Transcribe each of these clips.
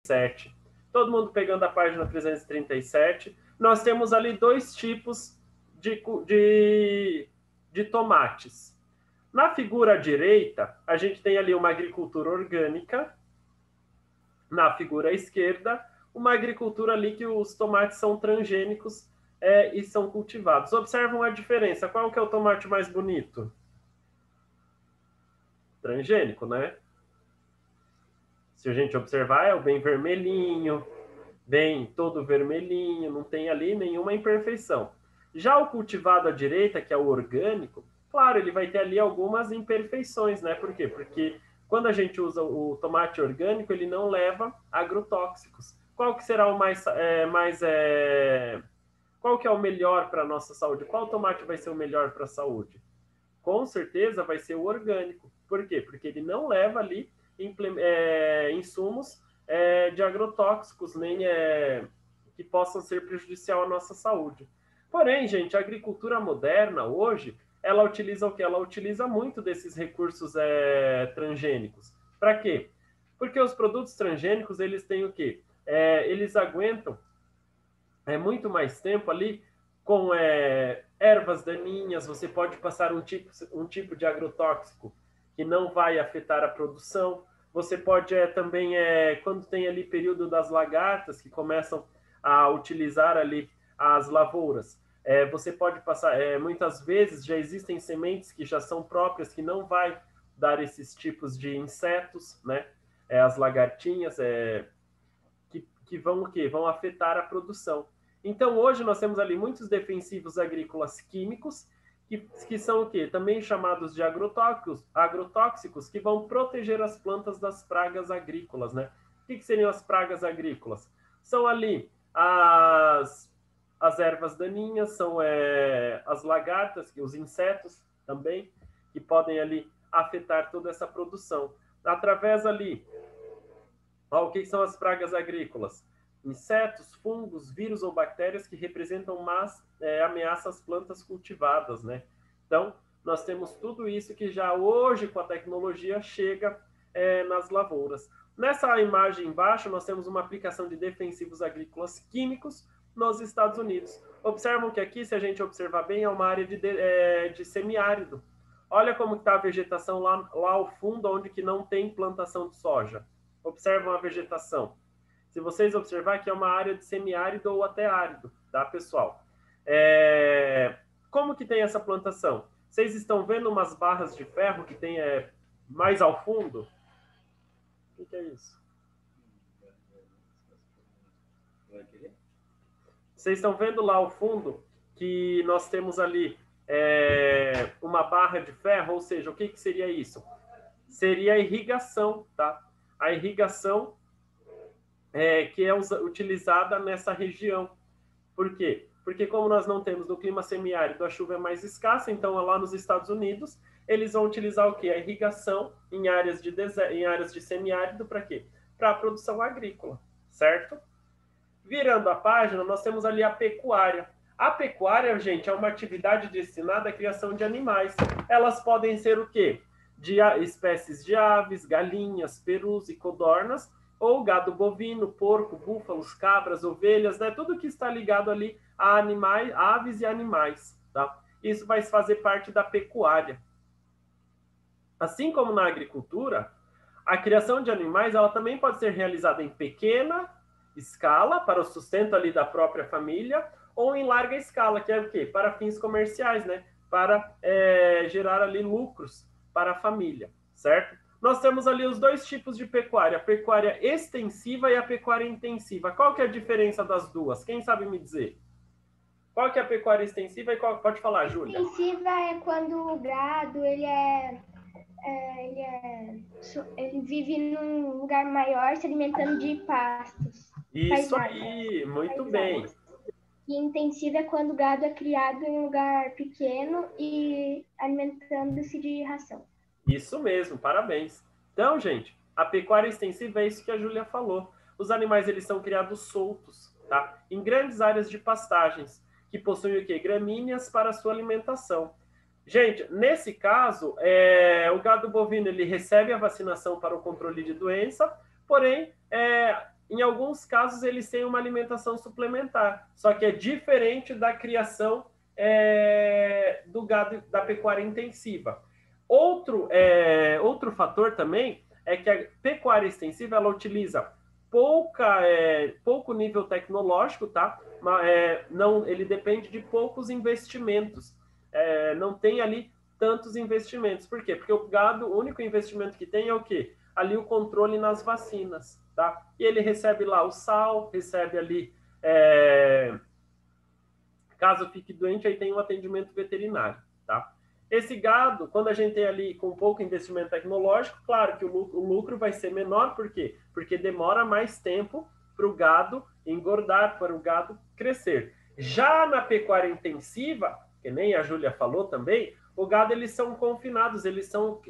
37. Todo mundo pegando a página 337. Nós temos ali dois tipos de tomates. Na figura à direita, a gente tem ali uma agricultura orgânica. Na figura à esquerda, uma agricultura ali que os tomates são transgênicos e são cultivados. Observam a diferença. Qual que é o tomate mais bonito? Transgênico, né? Se a gente observar, é o bem vermelhinho, bem todo vermelhinho, não tem ali nenhuma imperfeição. Já o cultivado à direita, que é o orgânico, claro, ele vai ter ali algumas imperfeições, né? Por quê? Porque quando a gente usa o tomate orgânico, ele não leva agrotóxicos. Qual que será o qual que é o melhor para a nossa saúde? Qual tomate vai ser o melhor para a saúde? Com certeza vai ser o orgânico. Por quê? Porque ele não leva ali insumos de agrotóxicos, nem que possam ser prejudicial à nossa saúde. Porém, gente, a agricultura moderna hoje, ela utiliza o quê? Ela utiliza muito desses recursos transgênicos. Para quê? Porque os produtos transgênicos, eles têm o quê? Eles aguentam muito mais tempo ali com ervas daninhas. Você pode passar um tipo de agrotóxico que não vai afetar a produção. Você pode também, quando tem ali período das lagartas, que começam a utilizar ali as lavouras, você pode passar, muitas vezes já existem sementes que já são próprias, que não vai dar esses tipos de insetos, né? As lagartinhas, que vão o quê? Vão afetar a produção. Então, hoje nós temos ali muitos defensivos agrícolas químicos, que são o quê? Também chamados de agrotóxicos, que vão proteger as plantas das pragas agrícolas, né? O que seriam as pragas agrícolas? São ali as ervas daninhas, são as lagartas, os insetos também, que podem ali afetar toda essa produção. Através ali, o que são as pragas agrícolas? Insetos, fungos, vírus ou bactérias que representam ameaças às plantas cultivadas, né? Então, nós temos tudo isso que já hoje, com a tecnologia, chega nas lavouras. Nessa imagem embaixo, nós temos uma aplicação de defensivos agrícolas químicos nos Estados Unidos. Observam que aqui, se a gente observar bem, é uma área de semiárido. Olha como está a vegetação lá ao fundo, onde que não tem plantação de soja. Observam a vegetação. Se vocês observar que é uma área de semiárido ou até árido, tá, pessoal? Como que tem essa plantação? Vocês estão vendo umas barras de ferro que tem mais ao fundo? O que é isso? Vocês estão vendo lá ao fundo que nós temos ali uma barra de ferro, ou seja, o que seria isso? Seria a irrigação, tá? A irrigação que é utilizada nessa região. Por quê? Porque como nós não temos no clima semiárido, a chuva é mais escassa, então lá nos Estados Unidos, eles vão utilizar o quê? A irrigação em áreas de semiárido para quê? Para a produção agrícola, certo? Virando a página, nós temos ali a pecuária. A pecuária, gente, é uma atividade destinada à criação de animais. Elas podem ser o quê? De espécies de aves, galinhas, perus e codornas, ou gado bovino, porco, búfalos, cabras, ovelhas, né? Tudo que está ligado ali a animais, aves e animais, tá? Isso vai fazer parte da pecuária. Assim como na agricultura, a criação de animais, ela também pode ser realizada em pequena escala, para o sustento ali da própria família, ou em larga escala, que é o quê? Para fins comerciais, né? Para gerar ali lucros para a família, certo? Nós temos ali os dois tipos de pecuária, a pecuária extensiva e a pecuária intensiva. Qual que é a diferença das duas? Quem sabe me dizer? Qual que é a pecuária extensiva e qual... Pode falar, Júlia. Extensiva é quando o gado ele vive num lugar maior, se alimentando de pastos. Isso aí, muito bem. E intensiva é quando o gado é criado em um lugar pequeno e alimentando-se de ração. Isso mesmo, parabéns. Então, gente, a pecuária extensiva é isso que a Júlia falou. Os animais, eles são criados soltos, tá? Em grandes áreas de pastagens, que possuem o quê? Gramíneas para sua alimentação. Gente, nesse caso, o gado bovino, ele recebe a vacinação para o controle de doença, porém, Em alguns casos, eles têm uma alimentação suplementar, só que é diferente da criação do gado da pecuária intensiva. Outro fator também é que a pecuária extensiva ela utiliza pouco nível tecnológico, tá? Não, ele depende de poucos investimentos. Não tem ali tantos investimentos. Por quê? Porque o gado, o único investimento que tem é o quê? Ali o controle nas vacinas, tá? E ele recebe lá o sal, recebe ali, caso fique doente, aí tem um atendimento veterinário, tá? Esse gado, quando a gente tem ali com pouco investimento tecnológico, claro que o lucro vai ser menor, por quê? Porque demora mais tempo para o gado engordar, para o gado crescer. Já na pecuária intensiva, que nem a Júlia falou também, o gado eles são confinados, eles são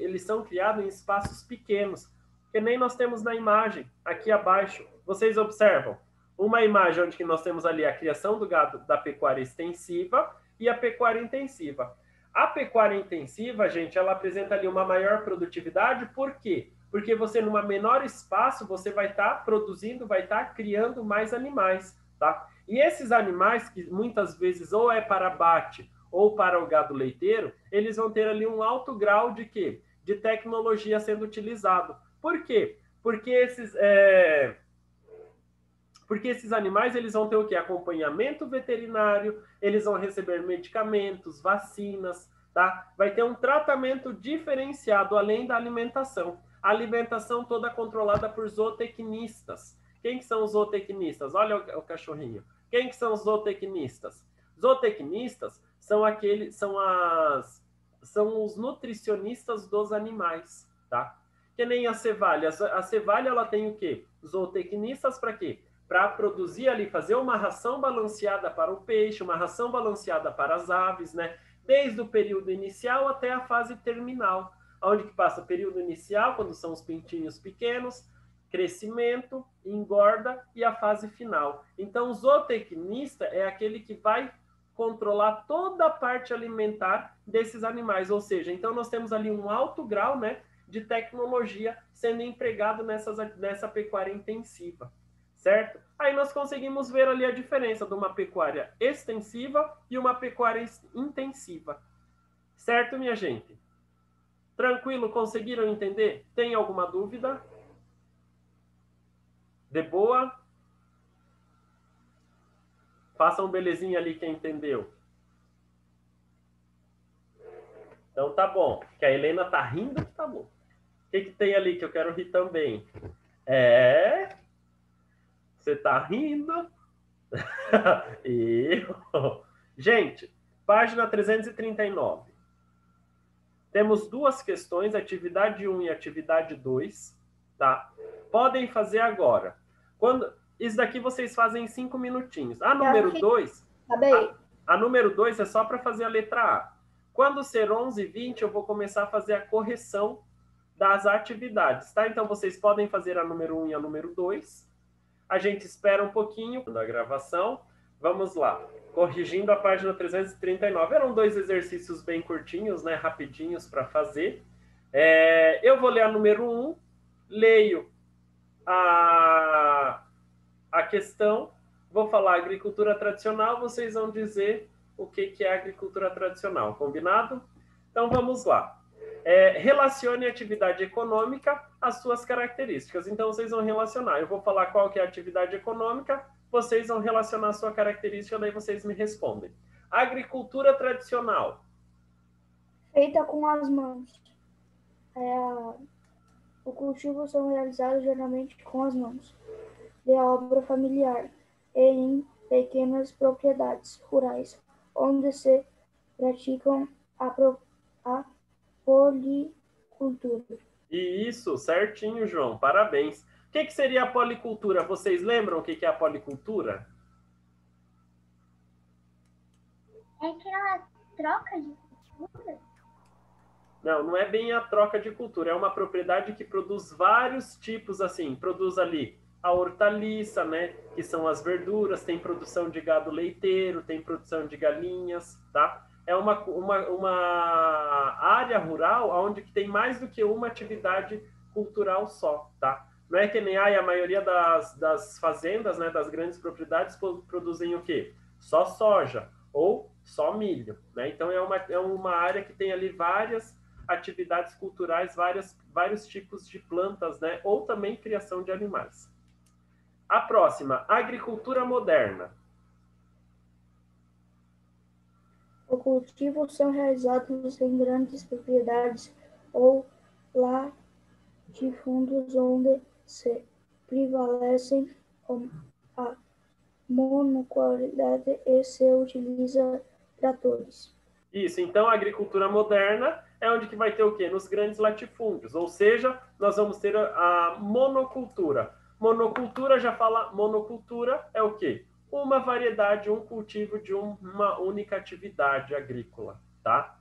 criados em espaços pequenos, que nem nós temos na imagem, aqui abaixo. Vocês observam uma imagem onde que nós temos ali a criação do gado da pecuária extensiva e a pecuária intensiva. A pecuária intensiva, gente, ela apresenta ali uma maior produtividade, por quê? Porque você, numa menor espaço, você vai estar produzindo, vai estar criando mais animais, tá? E esses animais, que muitas vezes ou é para abate ou para o gado leiteiro, eles vão ter ali um alto grau de quê? De tecnologia sendo utilizado. Por quê? Porque esses animais eles vão ter o quê? Acompanhamento veterinário, eles vão receber medicamentos, vacinas, tá? Vai ter um tratamento diferenciado além da alimentação. A alimentação toda controlada por zootecnistas. Quem que são os zootecnistas? Olha o cachorrinho. Quem que são os zootecnistas? Zootecnistas são os nutricionistas dos animais, tá? Que nem a cevalha. A cevalha ela tem o quê? Zootecnistas para quê? Para produzir ali, fazer uma ração balanceada para o peixe, uma ração balanceada para as aves, né? Desde o período inicial até a fase terminal. Onde que passa o período inicial, quando são os pintinhos pequenos, crescimento, engorda e a fase final. Então, o zootecnista é aquele que vai controlar toda a parte alimentar desses animais. Ou seja, então nós temos ali um alto grau, né, de tecnologia sendo empregado nessa pecuária intensiva. Certo? Aí nós conseguimos ver ali a diferença de uma pecuária extensiva e uma pecuária intensiva. Certo, minha gente? Tranquilo? Conseguiram entender? Tem alguma dúvida? De boa? Façam um belezinha ali quem entendeu. Então tá bom. Que a Helena tá rindo, tá bom. O que tem ali que eu quero rir também? Você tá rindo? Gente, página 339. Temos duas questões, atividade 1 e atividade 2, tá? Podem fazer agora. Isso daqui vocês fazem em 5 minutinhos. A número 2, a número 2 é só para fazer a letra A. Quando ser 11h20, eu vou começar a fazer a correção das atividades, tá? Então, vocês podem fazer a número 1 e a número 2. A gente espera um pouquinho da gravação. Vamos lá. Corrigindo a página 339. Eram 2 exercícios bem curtinhos, né? Rapidinhos para fazer. Eu vou ler a número 1. Leio a questão. Vou falar agricultura tradicional. Vocês vão dizer o que é agricultura tradicional. Combinado? Então, vamos lá. Relacione a atividade econômica às suas características. Então, vocês vão relacionar. Eu vou falar qual que é a atividade econômica, vocês vão relacionar a sua característica, daí vocês me respondem. Agricultura tradicional. Feita com as mãos. O cultivo são realizados geralmente com as mãos. De obra familiar e em pequenas propriedades rurais, onde se praticam a policultura. Isso, certinho, João. Parabéns. O que seria a policultura? Vocês lembram o que é a policultura? É aquela troca de cultura? Não é bem a troca de cultura. É uma propriedade que produz vários tipos, assim. Produz ali a hortaliça, né? Que são as verduras. Tem produção de gado leiteiro, tem produção de galinhas, tá? É uma área rural onde tem mais do que uma atividade cultural só, tá? Não é que nem a maioria das fazendas, né, das grandes propriedades, produzem o quê? Só soja ou só milho, né? Então é uma área que tem ali várias atividades culturais, vários tipos de plantas, né? Ou também criação de animais. A próxima, agricultura moderna. O cultivo são realizados em grandes propriedades ou latifúndios onde se prevalecem a monocultura e se utiliza tratores. Isso, então a agricultura moderna é onde que vai ter o quê? Nos grandes latifúndios, ou seja, nós vamos ter a monocultura. Monocultura, já fala, monocultura é o quê? Uma variedade, um cultivo de uma única atividade agrícola, tá?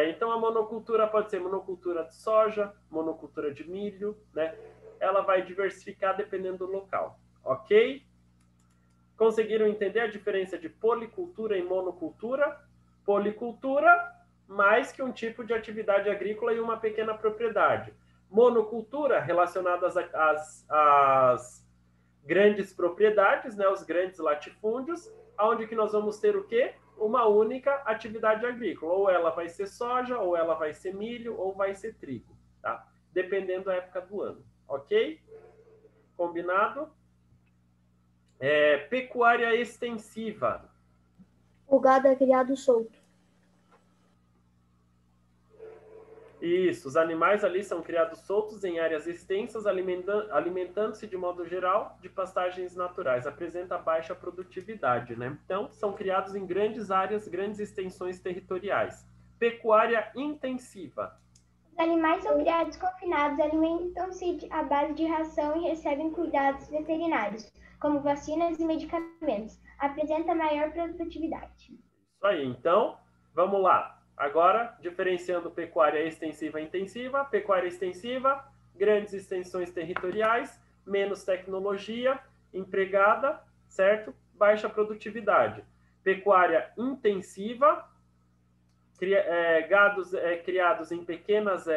Então a monocultura pode ser monocultura de soja, monocultura de milho, né? Ela vai diversificar dependendo do local, ok? Conseguiram entender a diferença de policultura e monocultura? Policultura, mais que um tipo de atividade agrícola e uma pequena propriedade. Monocultura, relacionada às grandes propriedades, né, os grandes latifúndios, onde que nós vamos ter o quê? Uma única atividade agrícola. Ou ela vai ser soja, ou ela vai ser milho, ou vai ser trigo, tá? Dependendo da época do ano, ok? Combinado? Pecuária extensiva. O gado é criado solto. Isso, os animais ali são criados soltos em áreas extensas, alimentando-se de modo geral de pastagens naturais. Apresenta baixa produtividade, né? Então, são criados em grandes áreas, grandes extensões territoriais. Pecuária intensiva. Os animais são criados confinados, alimentam-se à base de ração e recebem cuidados veterinários, como vacinas e medicamentos. Apresenta maior produtividade. Isso aí, então, vamos lá. Agora, diferenciando pecuária extensiva e intensiva. Pecuária extensiva, grandes extensões territoriais, menos tecnologia empregada, certo? Baixa produtividade. Pecuária intensiva, gados criados em pequenas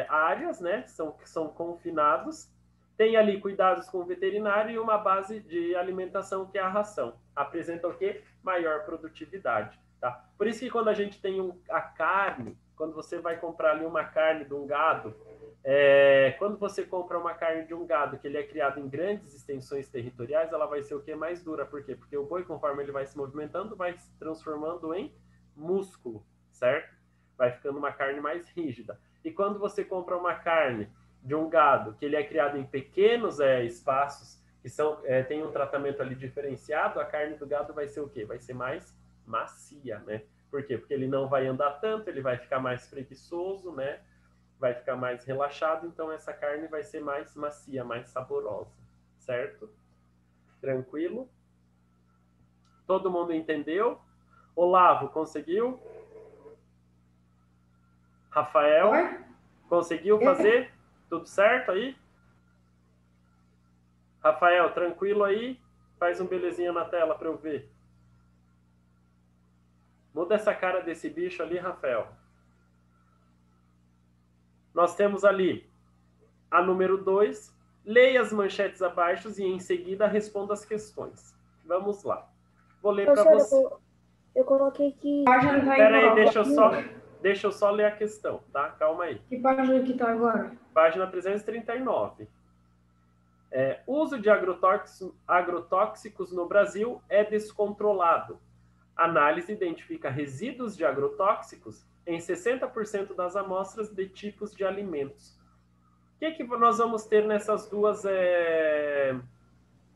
áreas, né? São confinados. Tem ali cuidados com o veterinário e uma base de alimentação que é a ração. Apresenta o quê? Maior produtividade. Tá? Por isso que quando a gente tem a carne, quando você vai comprar ali uma carne de um gado, quando você compra uma carne de um gado que ele é criado em grandes extensões territoriais, ela vai ser o que? Mais dura. Por quê? Porque o boi, conforme ele vai se movimentando, vai se transformando em músculo, certo? Vai ficando uma carne mais rígida. E quando você compra uma carne de um gado que ele é criado em pequenos espaços, que tem um tratamento ali diferenciado, a carne do gado vai ser o quê? Vai ser mais macia, né? Por quê? Porque ele não vai andar tanto, ele vai ficar mais preguiçoso, né? Vai ficar mais relaxado, então essa carne vai ser mais macia, mais saborosa, certo? Tranquilo? Todo mundo entendeu? Olavo, conseguiu? Rafael, conseguiu fazer? Tudo certo aí? Rafael, tranquilo aí? Faz um belezinha na tela para eu ver. Muda essa cara desse bicho ali, Rafael. Nós temos ali a número 2. Leia as manchetes abaixo e em seguida responda as questões. Vamos lá. Vou ler para você. Eu coloquei que... Espera aí, deixa eu só ler a questão, tá? Calma aí. Que página que está agora? Página 339. Uso de agrotóxicos no Brasil é descontrolado. Análise identifica resíduos de agrotóxicos em 60% das amostras de tipos de alimentos. O que nós vamos ter nessas duas...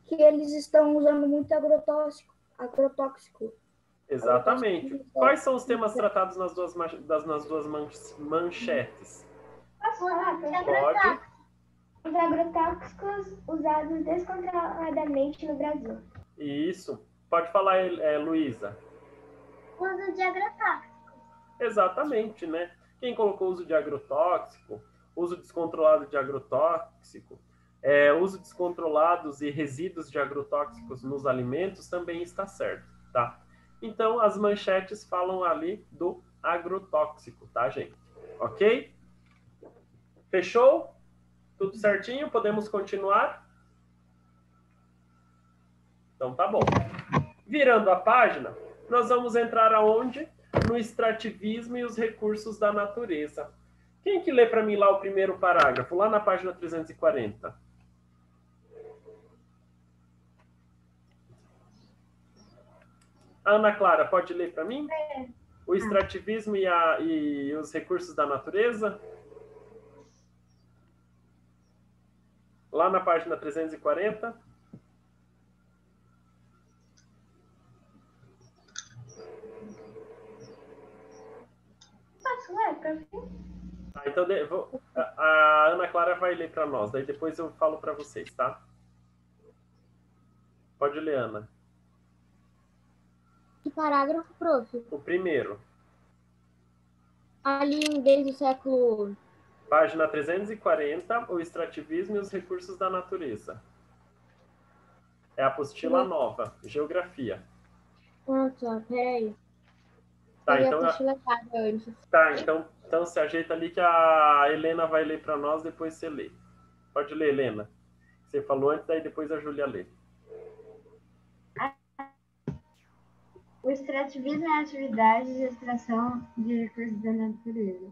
Que eles estão usando muito agrotóxico. Exatamente. Quais são os temas tratados nas duas manchetes? Posso falar? Pode. Os agrotóxicos usados descontroladamente no Brasil. Isso. Pode falar, Luísa. Uso de agrotóxicos. Exatamente, né? Quem colocou uso de agrotóxico, uso descontrolado de agrotóxico, uso descontrolados e resíduos de agrotóxicos nos alimentos também está certo, tá? Então, as manchetes falam ali do agrotóxico, tá, gente? Ok? Fechou? Tudo certinho? Podemos continuar? Então tá bom. Virando a página, nós vamos entrar aonde? No extrativismo e os recursos da natureza. Quem que lê para mim lá o primeiro parágrafo, lá na página 340? Ana Clara, pode ler para mim? O extrativismo e os recursos da natureza? Lá na página 340. Posso ler, prof? Então a Ana Clara vai ler para nós, daí depois eu falo para vocês, tá? Pode ler, Ana. Que parágrafo, prof? O primeiro. Ali desde o século... Página 340, o extrativismo e os recursos da natureza. É a apostila nova, geografia. Ah, tá, peraí. Tá, Eu então, antes. tá, então se ajeita ali que a Helena vai ler para nós, depois você lê. Pode ler, Helena. Você falou antes, daí depois a Júlia lê. O extrativismo é a atividade de extração de recursos da natureza.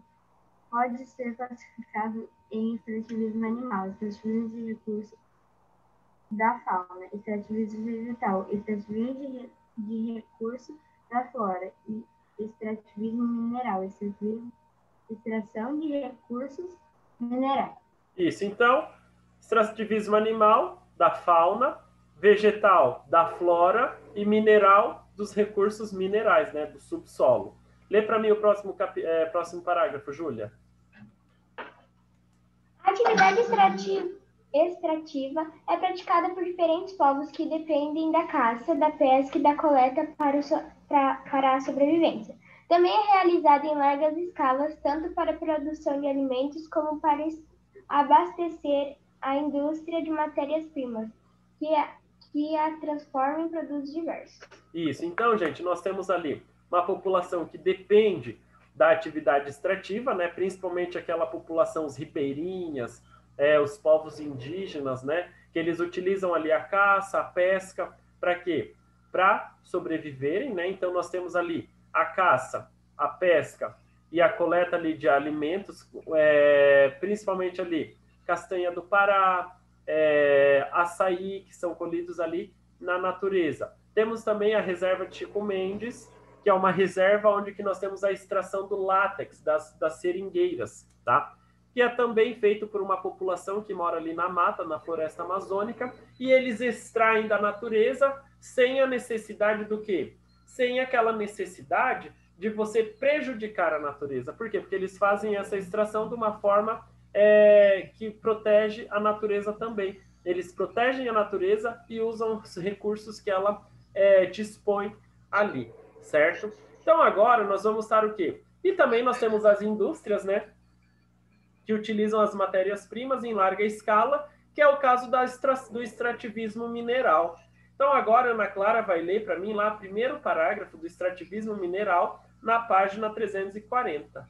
Pode ser classificado em extrativismo animal, extrativismo de recursos da fauna, extrativismo vegetal, extrativismo de recursos da flora e extrativismo mineral, extração de recursos minerais. Isso, então, extrativismo animal, da fauna, vegetal, da flora e mineral, dos recursos minerais, né, do subsolo. Lê para mim o próximo parágrafo, Júlia. A atividade extrativa é praticada por diferentes povos que dependem da caça, da pesca e da coleta para a sobrevivência. Também é realizada em largas escalas, tanto para a produção de alimentos como para abastecer a indústria de matérias-primas, que a transforma em produtos diversos. Isso, então, gente, nós temos ali uma população que depende da atividade extrativa, né? Principalmente aquela população, os ribeirinhas, os povos indígenas, né? Que eles utilizam ali a caça, a pesca, para quê? Para sobreviverem, né? Então, nós temos ali a caça, a pesca e a coleta ali de alimentos, principalmente ali castanha do Pará, açaí, que são colhidos ali na natureza. Temos também a reserva de Chico Mendes, que é uma reserva onde que nós temos a extração do látex, das seringueiras, tá? Que é também feito por uma população que mora ali na mata, na floresta amazônica, e eles extraem da natureza sem a necessidade do quê? Sem aquela necessidade de você prejudicar a natureza. Por quê? Porque eles fazem essa extração de uma forma que protege a natureza também. Eles protegem a natureza e usam os recursos que ela dispõe ali, certo? Então agora nós vamos estar o quê? E também nós temos as indústrias, né? Que utilizam as matérias-primas em larga escala, que é o caso do extrativismo mineral. Então agora a Ana Clara vai ler para mim lá o primeiro parágrafo do extrativismo mineral na página 340.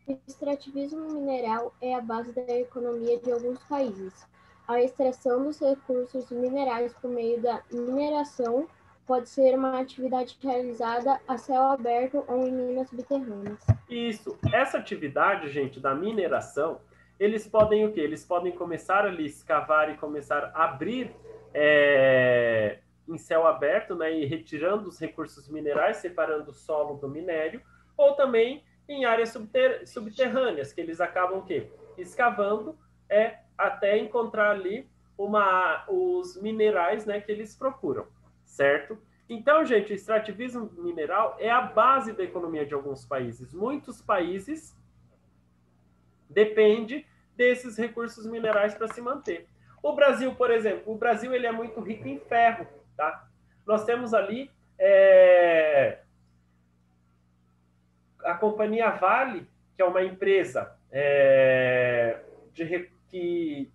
O extrativismo mineral é a base da economia de alguns países. A extração dos recursos minerais por meio da mineração pode ser uma atividade realizada a céu aberto ou em minas subterrâneas. Isso. Essa atividade, gente, da mineração, eles podem o quê? Eles podem começar ali, escavar e começar a abrir em céu aberto, né, e retirando os recursos minerais, separando o solo do minério, ou também em áreas subterrâneas, que eles acabam o quê? Escavando até encontrar ali os minerais, né, que eles procuram, certo? Então, gente, o extrativismo mineral é a base da economia de alguns países. Muitos países dependem desses recursos minerais para se manter. O Brasil, por exemplo, ele é muito rico em ferro, tá? Nós temos ali a companhia Vale, que é uma empresa que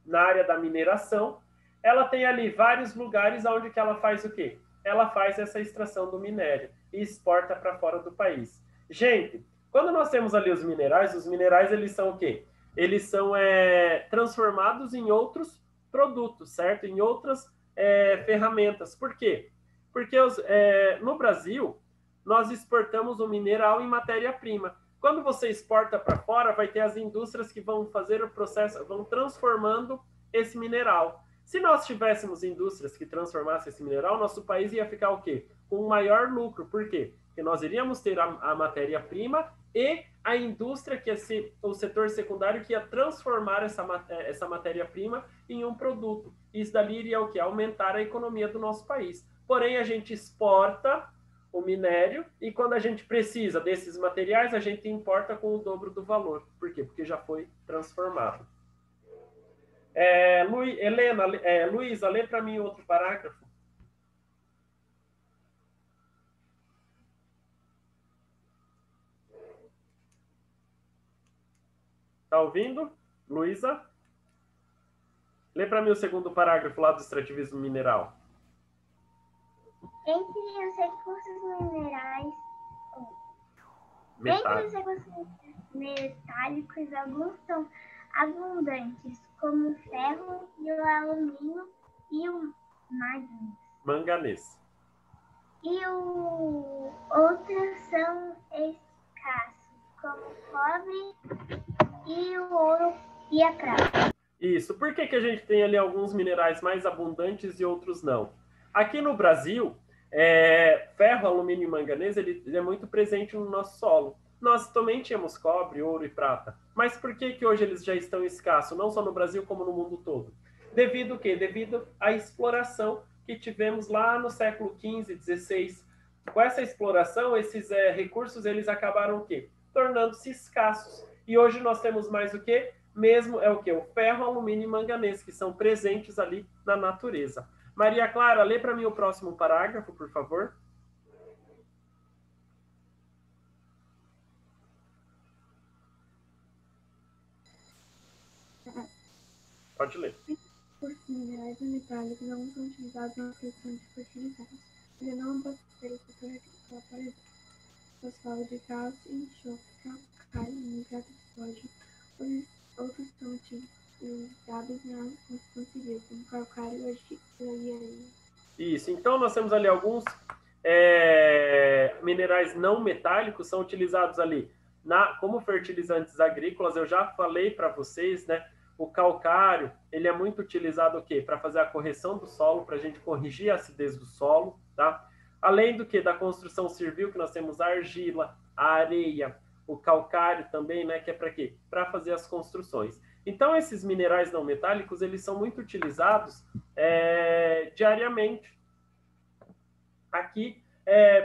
na área da mineração, ela tem ali vários lugares onde que ela faz o quê? Ela faz essa extração do minério e exporta para fora do país. Gente, quando nós temos ali os minerais eles são o quê? eles são transformados em outros produtos, certo? Em outras ferramentas. Por quê? Porque no Brasil, nós exportamos o mineral em matéria-prima. Quando você exporta para fora, vai ter as indústrias que vão fazer o processo, vão transformando esse mineral. Se nós tivéssemos indústrias que transformassem esse mineral, nosso país ia ficar o quê? Com um maior lucro. Por quê? Porque nós iríamos ter a matéria-prima e a indústria, que é o setor secundário, que ia transformar essa matéria-prima em um produto. Isso dali iria o quê? Aumentar a economia do nosso país. Porém, a gente exporta o minério e quando a gente precisa desses materiais, a gente importa com o dobro do valor. Por quê? Porque já foi transformado. Luísa, lê para mim outro parágrafo. Tá ouvindo? Luísa? Lê para mim o segundo parágrafo lá do extrativismo mineral. Entre os recursos minerais, entre os recursos metálicos, alguns são abundantes, como o ferro e o alumínio e o manganês. E outros são escassos, como o cobre e o ouro e a prata. Isso. Por que a gente tem ali alguns minerais mais abundantes e outros não? Aqui no Brasil, ferro, alumínio e manganês, ele é muito presente no nosso solo. Nós também tínhamos cobre, ouro e prata. Mas por que hoje eles já estão escassos, não só no Brasil, como no mundo todo? Devido ao quê? Devido à exploração que tivemos lá no século XV, XVI. Com essa exploração, esses recursos, eles acabaram o quê? Tornando-se escassos. E hoje nós temos mais o quê? Mesmo o quê? O ferro, alumínio e manganês, que são presentes ali na natureza. Maria Clara, lê para mim o próximo parágrafo, por favor. Pode ler. Os minerais metálicos não são utilizados na produção de fertilizantes. Ele não pode ser o setor agrícola, por exemplo. Fosfato de cálcio, enxofre, calcário, nitrato de sódio. Outros são utilizados na construção civil, como calcário, argila e areia. Isso. Então, nós temos ali alguns minerais não metálicos, são utilizados ali como fertilizantes agrícolas. Eu já falei para vocês, né? O calcário, ele é muito utilizado o quê? Para fazer a correção do solo, para a gente corrigir a acidez do solo, tá? Além do que da construção civil, que nós temos a argila, a areia, o calcário também, né? Que é para quê? Para fazer as construções. Então, esses minerais não metálicos, eles são muito utilizados diariamente aqui,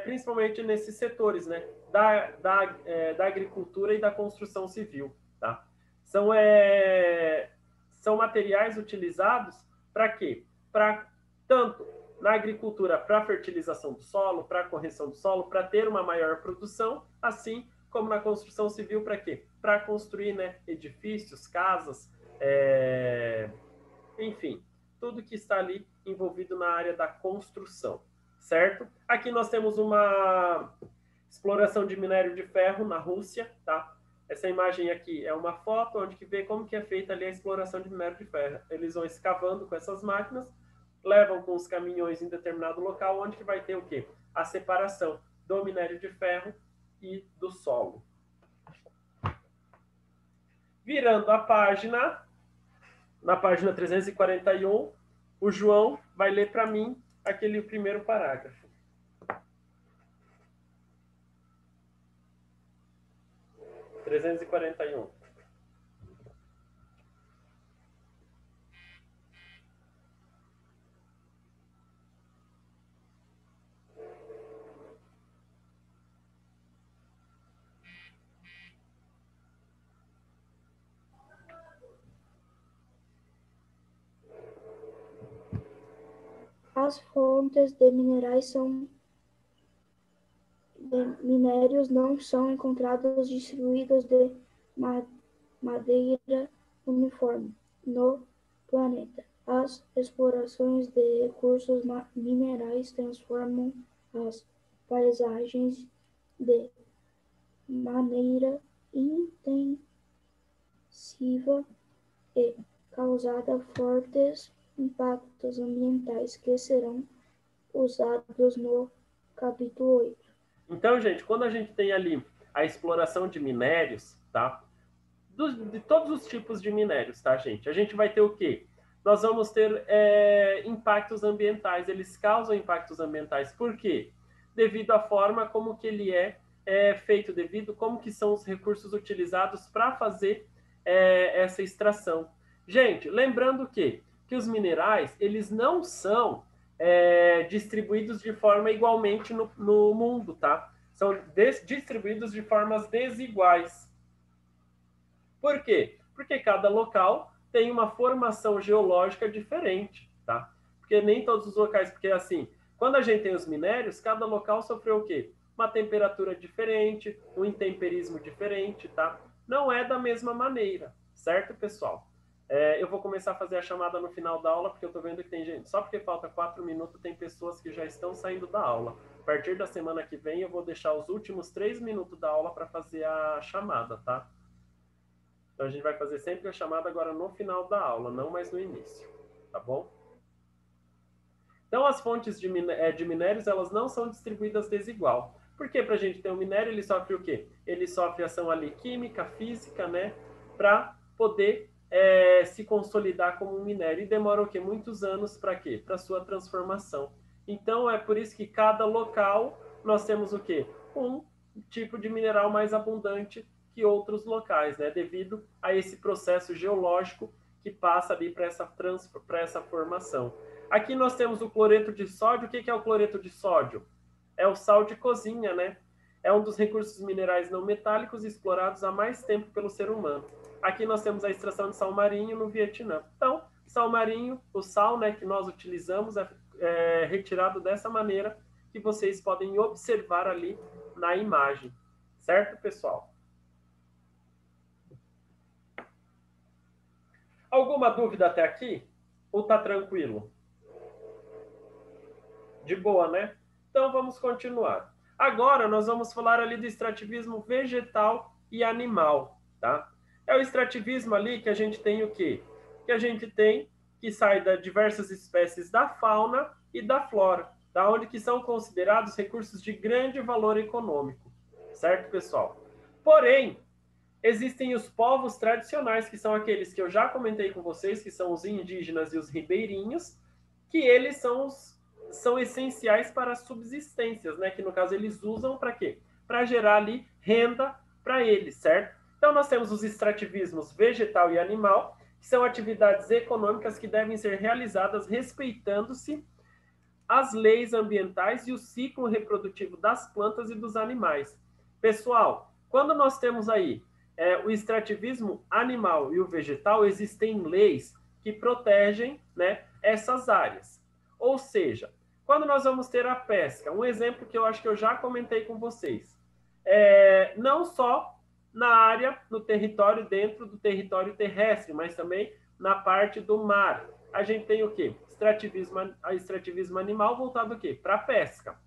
principalmente nesses setores, né? Da agricultura e da construção civil, tá? São materiais utilizados para quê? Para tanto na agricultura, para fertilização do solo, para correção do solo, para ter uma maior produção, assim como na construção civil, para quê? Para construir, né, edifícios, casas, enfim, tudo que está ali envolvido na área da construção, certo? Aqui nós temos uma exploração de minério de ferro na Rússia, tá? Essa imagem aqui é uma foto onde que vê como que é feita ali a exploração de minério de ferro. Eles vão escavando com essas máquinas, levam com os caminhões em determinado local, onde que vai ter o quê? A separação do minério de ferro e do solo. Virando a página, na página 341, o João vai ler para mim aquele primeiro parágrafo. 341. As fontes de minérios não são encontradas distribuídas de maneira uniforme no planeta. As explorações de recursos minerais transformam as paisagens de maneira excessiva e causada fortes impactos ambientais que serão usados no capítulo 8. Então, gente, quando a gente tem ali a exploração de minérios, tá? De todos os tipos de minérios, tá, gente? A gente vai ter o quê? Nós vamos ter impactos ambientais. Eles causam impactos ambientais. Por quê? Devido à forma como que ele é feito, devido como que são os recursos utilizados para fazer essa extração. Gente, lembrando que os minerais, eles não são distribuídos de forma igualmente no mundo, tá? São distribuídos de formas desiguais. Por quê? Porque cada local tem uma formação geológica diferente, tá? Porque nem todos os locais, porque assim, quando a gente tem os minérios, cada local sofreu o quê? Uma temperatura diferente, um intemperismo diferente, tá? Não é da mesma maneira, certo, pessoal? Eu vou começar a fazer a chamada no final da aula, porque eu tô vendo que tem gente, só porque falta 4 minutos, tem pessoas que já estão saindo da aula. A partir da semana que vem, eu vou deixar os últimos 3 minutos da aula para fazer a chamada, tá? Então, a gente vai fazer sempre a chamada agora no final da aula, não mais no início, tá bom? Então, as fontes de minérios, elas não são distribuídas desigual. Porque para a gente ter um minério, ele sofre o quê? Ele sofre ação ali química, física, né? Para poder se consolidar como um minério. E demora o quê? Muitos anos para quê? Para sua transformação. Então, é por isso que cada local nós temos o quê? Um tipo de mineral mais abundante que outros locais, né? Devido a esse processo geológico que passa ali para essa formação. Aqui nós temos o cloreto de sódio. O que é o cloreto de sódio? É o sal de cozinha, né? É um dos recursos minerais não metálicos explorados há mais tempo pelo ser humano. Aqui nós temos a extração de sal marinho no Vietnã. Então, sal marinho, o sal, né, que nós utilizamos é retirado dessa maneira que vocês podem observar ali na imagem. Certo, pessoal? Alguma dúvida até aqui? Ou tá tranquilo? De boa, né? Então vamos continuar. Agora nós vamos falar ali do extrativismo vegetal e animal, tá? É o extrativismo ali que a gente tem o quê? Que a gente tem que sai de diversas espécies da fauna e da flora, tá? Onde que são considerados recursos de grande valor econômico, certo, pessoal? Porém, existem os povos tradicionais, que são aqueles que eu já comentei com vocês, que são os indígenas e os ribeirinhos, que eles são essenciais para as subsistências, né? Que no caso eles usam para quê? Para gerar ali renda para eles, certo? Então nós temos os extrativismos vegetal e animal, que são atividades econômicas que devem ser realizadas respeitando-se as leis ambientais e o ciclo reprodutivo das plantas e dos animais. Pessoal, quando nós temos aí o extrativismo animal e o vegetal, existem leis que protegem, né, essas áreas. Ou seja, quando nós vamos ter a pesca, um exemplo que eu acho que eu já comentei com vocês, não só na área, no território, dentro do território terrestre, mas também na parte do mar. A gente tem o quê? Extrativismo animal voltado o quê? Para a pesca.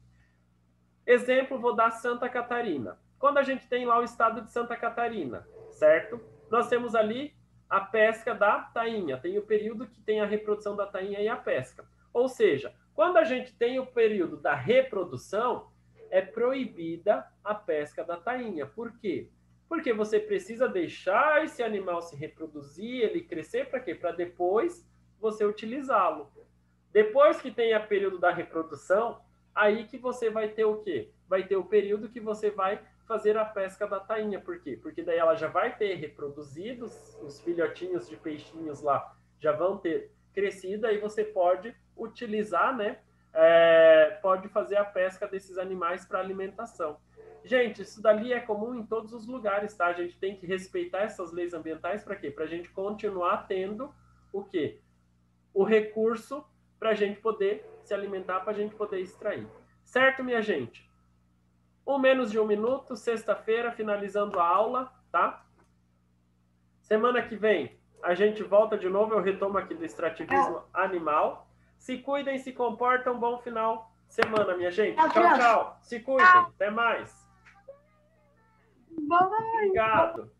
Exemplo, vou dar Santa Catarina. Quando a gente tem lá o estado de Santa Catarina, certo? Nós temos ali a pesca da tainha. Tem o período que tem a reprodução da tainha e a pesca. Ou seja, quando a gente tem o período da reprodução, é proibida a pesca da tainha. Por quê? Porque você precisa deixar esse animal se reproduzir, ele crescer, para quê? Para depois você utilizá-lo. Depois que tem o período da reprodução, aí que você vai ter o quê? Vai ter o período que você vai fazer a pesca da tainha. Por quê? Porque daí ela já vai ter reproduzido, os filhotinhos de peixinhos lá já vão ter crescido, aí você pode utilizar, né? Pode fazer a pesca desses animais para alimentação. Gente, isso dali é comum em todos os lugares, tá? A gente tem que respeitar essas leis ambientais para quê? Para a gente continuar tendo o quê? O recurso para a gente poder se alimentar, para a gente poder extrair. Certo, minha gente? Menos de 1 minuto, sexta-feira, finalizando a aula, tá? Semana que vem, a gente volta de novo, eu retomo aqui do extrativismo animal. Se cuidem, se comportam, bom final de semana, minha gente. Tchau, tchau. Se cuidem, até mais. Obrigado.